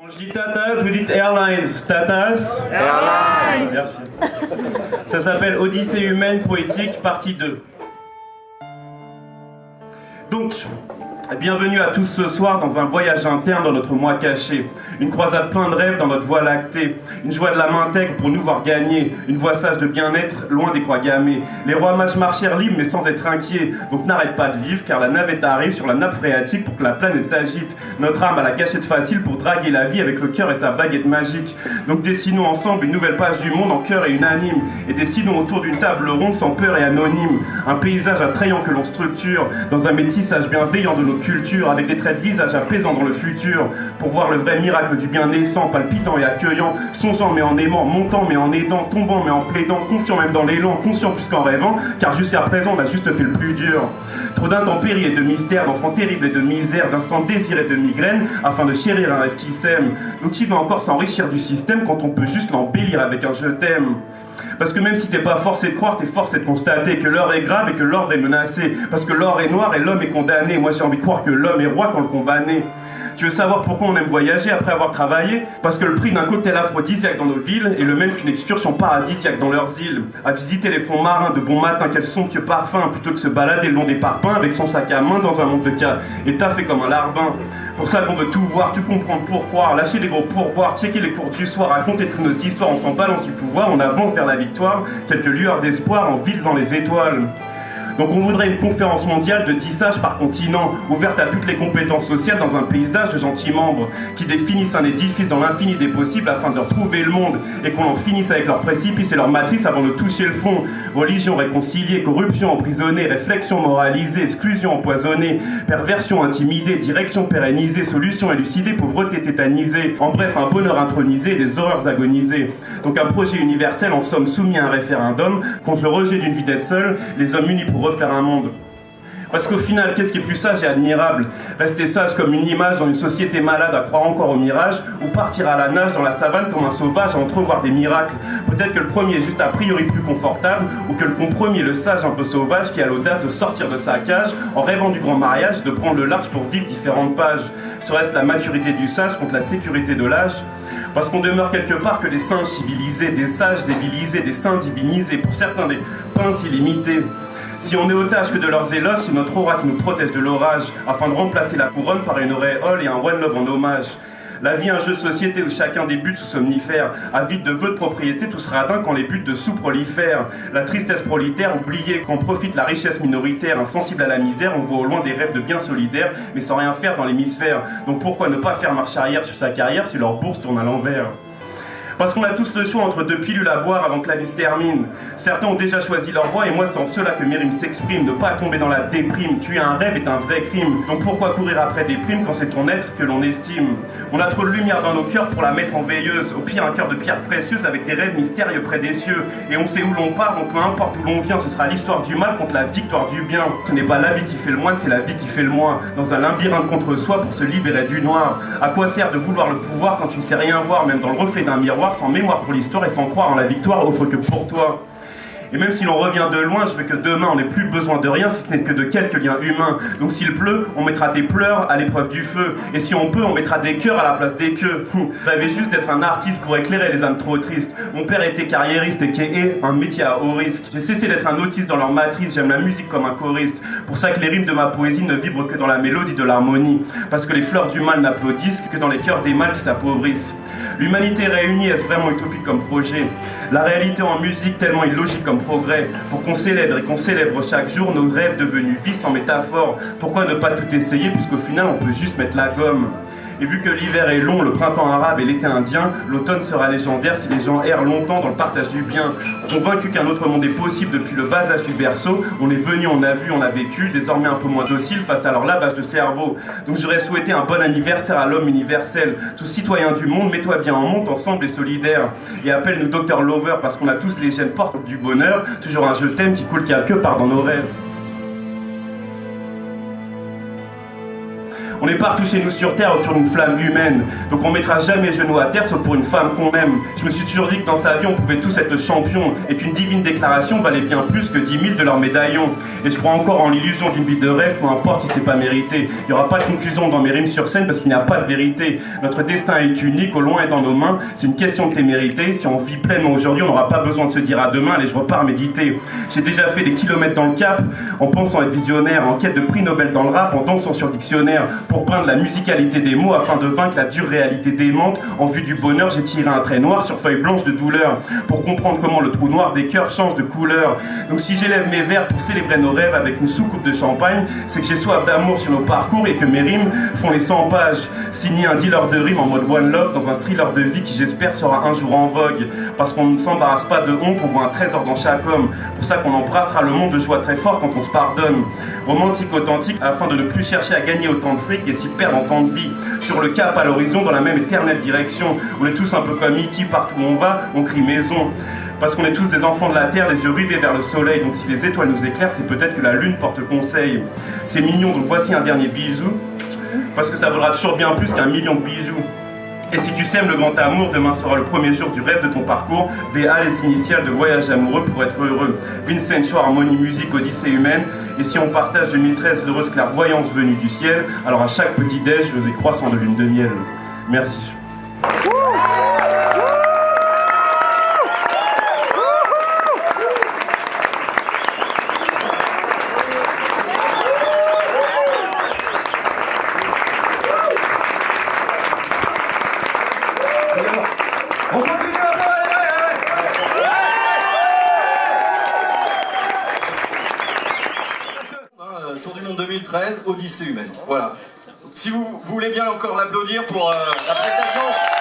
Quand je dis Tatas, vous dites Airlines. Tatas Airlines. Merci. Ça s'appelle Odyssée humaine poétique, partie 2. Donc, bienvenue à tous ce soir dans un voyage interne dans notre moi caché. Une croisade plein de rêves dans notre voie lactée. Une joie de la main intègre pour nous voir gagner. Une voie sage de bien-être, loin des croix gammées. Les rois mages marchèrent libres mais sans être inquiets. Donc n'arrête pas de vivre car la navette arrive sur la nappe phréatique pour que la planète s'agite. Notre âme a la gâchette facile pour draguer la vie avec le cœur et sa baguette magique. Donc dessinons ensemble une nouvelle page du monde en cœur et unanime. Et dessinons autour d'une table ronde sans peur et anonyme. Un paysage attrayant que l'on structure dans un métissage bienveillant de nos cultures, avec des traits de visage apaisants dans le futur, pour voir le vrai miracle du bien naissant, palpitant et accueillant, songeant mais en aimant, montant mais en aidant, tombant mais en plaidant, confiant même dans l'élan, conscient plus qu'en rêvant, car jusqu'à présent on a juste fait le plus dur. Trop d'intempéries et de mystères, d'enfants terribles et de misère, d'instants désirs et de migraines, afin de chérir un rêve qui s'aime. Donc qui va encore s'enrichir du système quand on peut juste l'embellir avec un je t'aime? Parce que même si t'es pas forcé de croire, t'es forcé de constater que l'heure est grave et que l'ordre est menacé. Parce que l'or est noir et l'homme est condamné. Moi j'ai envie de croire que l'homme est roi quand le combat naît. Tu veux savoir pourquoi on aime voyager après avoir travaillé? Parce que le prix d'un cocktail aphrodisiaque dans nos villes est le même qu'une excursion paradisiaque dans leurs îles. À visiter les fonds marins de bon matin, quel somptueux parfum, plutôt que se balader le long des parpaings avec son sac à main dans un monde de cas et taffé comme un larbin. Pour ça qu'on veut tout voir, tout comprendre pourquoi, lâcher les gros pourboires, checker les cours du soir, raconter toutes nos histoires, on s'en balance du pouvoir, on avance vers la victoire, quelques lueurs d'espoir en visant les étoiles. Donc on voudrait une conférence mondiale de 10 sages par continent, ouverte à toutes les compétences sociales dans un paysage de gentils membres, qui définissent un édifice dans l'infini des possibles afin de retrouver le monde, et qu'on en finisse avec leurs précipices et leurs matrices avant de toucher le fond. Religion réconciliée, corruption emprisonnée, réflexion moralisée, exclusion empoisonnée, perversion intimidée, direction pérennisée, solution élucidée, pauvreté tétanisée. En bref, un bonheur intronisé et des horreurs agonisées. Donc un projet universel en somme soumis à un référendum, contre le rejet d'une vie d'être seul, les hommes unis pour refaire un monde. Parce qu'au final, qu'est-ce qui est plus sage et admirable? Rester sage comme une image dans une société malade à croire encore au mirage, ou partir à la nage dans la savane comme un sauvage à entrevoir des miracles? Peut-être que le premier est juste a priori plus confortable, ou que le compromis est le sage un peu sauvage qui a l'audace de sortir de sa cage en rêvant du grand mariage, de prendre le large pour vivre différentes pages. Serait-ce la maturité du sage contre la sécurité de l'âge? Parce qu'on demeure quelque part que des singes civilisés, des sages débilisés, des saints divinisés, pour certains des pinces illimitées. Si on est otage que de leurs éloges, c'est notre aura qui nous protège de l'orage, afin de remplacer la couronne par une auréole et un one love en hommage. La vie est un jeu de société où chacun débute sous somnifère, avide de vœux de propriété, tous radins quand les buts de sous prolifèrent. La tristesse prolitaire, oubliée qu'on profite la richesse minoritaire, insensible à la misère, on voit au loin des rêves de biens solidaires, mais sans rien faire dans l'hémisphère. Donc pourquoi ne pas faire marche arrière sur sa carrière si leur bourse tourne à l'envers? Parce qu'on a tous le choix entre deux pilules à boire avant que la vie se termine. Certains ont déjà choisi leur voie et moi c'est en cela que mes rimes s'expriment. Ne pas tomber dans la déprime, tuer un rêve est un vrai crime. Donc pourquoi courir après des primes quand c'est ton être que l'on estime? On a trop de lumière dans nos cœurs pour la mettre en veilleuse. Au pire un cœur de pierre précieuse avec des rêves mystérieux près des cieux. Et on sait où l'on part, donc peu importe où l'on vient, ce sera l'histoire du mal contre la victoire du bien. Ce n'est pas l'habit qui fait le moine, c'est la vie qui fait le moins. Dans un labyrinthe contre soi pour se libérer du noir. À quoi sert de vouloir le pouvoir quand tu ne sais rien voir, même dans le reflet d'un miroir, sans mémoire pour l'histoire et sans croire en la victoire autre que pour toi? Et même si l'on revient de loin, je veux que demain on n'ait plus besoin de rien si ce n'est que de quelques liens humains. Donc s'il pleut, on mettra tes pleurs à l'épreuve du feu. Et si on peut, on mettra des cœurs à la place des queues. J'avais juste d'être un artiste pour éclairer les âmes trop tristes. Mon père était carriériste et qui est un métier à haut risque. J'ai cessé d'être un autiste dans leur matrice, j'aime la musique comme un choriste. Pour ça que les rimes de ma poésie ne vibrent que dans la mélodie de l'harmonie. Parce que les fleurs du mal n'applaudissent que dans les cœurs des mâles qui s'appauvrissent. L'humanité réunie, est-ce vraiment utopique comme projet? La réalité en musique tellement illogique comme progrès. Pour qu'on célèbre et qu'on célèbre chaque jour nos rêves devenus vices en métaphore. Pourquoi ne pas tout essayer puisqu'au final on peut juste mettre la gomme? Et vu que l'hiver est long, le printemps arabe et l'été indien, l'automne sera légendaire si les gens errent longtemps dans le partage du bien. Convaincus qu'un autre monde est possible depuis le bas âge du berceau, on est venu, on a vu, on a vécu, désormais un peu moins docile face à leur lavage de cerveau. Donc j'aurais souhaité un bon anniversaire à l'homme universel. Tous citoyens du monde, mets-toi bien en monde, ensemble et solidaire. Et appelle-nous Dr Lover parce qu'on a tous les gènes portes du bonheur, toujours un je t'aime qui coule quelque part dans nos rêves. On est partout chez nous sur terre autour d'une flamme humaine. Donc on mettra jamais genoux à terre sauf pour une femme qu'on aime. Je me suis toujours dit que dans sa vie on pouvait tous être champions et qu'une divine déclaration valait bien plus que 10 000 de leurs médaillons. Et je crois encore en l'illusion d'une vie de rêve, peu importe si c'est pas mérité. Il n'y aura pas de conclusion dans mes rimes sur scène parce qu'il n'y a pas de vérité. Notre destin est unique, au loin et dans nos mains. C'est une question de témérité. Si on vit pleinement aujourd'hui, on n'aura pas besoin de se dire à demain, allez je repars méditer. J'ai déjà fait des kilomètres dans le Cap en pensant être visionnaire, en quête de prix Nobel dans le rap, en dansant sur le dictionnaire pour peindre la musicalité des mots afin de vaincre la dure réalité démente. En vue du bonheur, j'ai tiré un trait noir sur feuille blanche de douleur pour comprendre comment le trou noir des cœurs change de couleur. Donc si j'élève mes vers pour célébrer nos rêves avec une soucoupe de champagne, c'est que j'ai soif d'amour sur nos parcours et que mes rimes font les 100 pages. Signer un dealer de rimes en mode one love dans un thriller de vie qui j'espère sera un jour en vogue. Parce qu'on ne s'embarrasse pas de honte, on voit un trésor dans chaque homme. Pour ça qu'on embrassera le monde de joie très fort quand on se pardonne. Romantique, authentique, afin de ne plus chercher à gagner autant de fric et s'y perdre en temps de vie. Sur le cap à l'horizon, dans la même éternelle direction. On est tous un peu comme E.T. partout où on va, on crie maison. Parce qu'on est tous des enfants de la terre, les yeux rivés vers le soleil. Donc si les étoiles nous éclairent, c'est peut-être que la lune porte conseil. C'est mignon, donc voici un dernier bisou. Parce que ça vaudra toujours bien plus qu'un million de bijoux. Et si tu sèmes le grand amour, demain sera le premier jour du rêve de ton parcours. VA, les initiales de voyage amoureux pour être heureux. Vincent Shaw, harmonie, musique, odyssée humaine. Et si on partage 2013 l'heureuse clairvoyance venue du ciel, alors à chaque petit déj, je faisais croissant de lune de miel. Merci. On continue un peu, allez. Tour du monde 2013, Odyssée humaine. Voilà. Si vous voulez bien encore l'applaudir pour la prestation.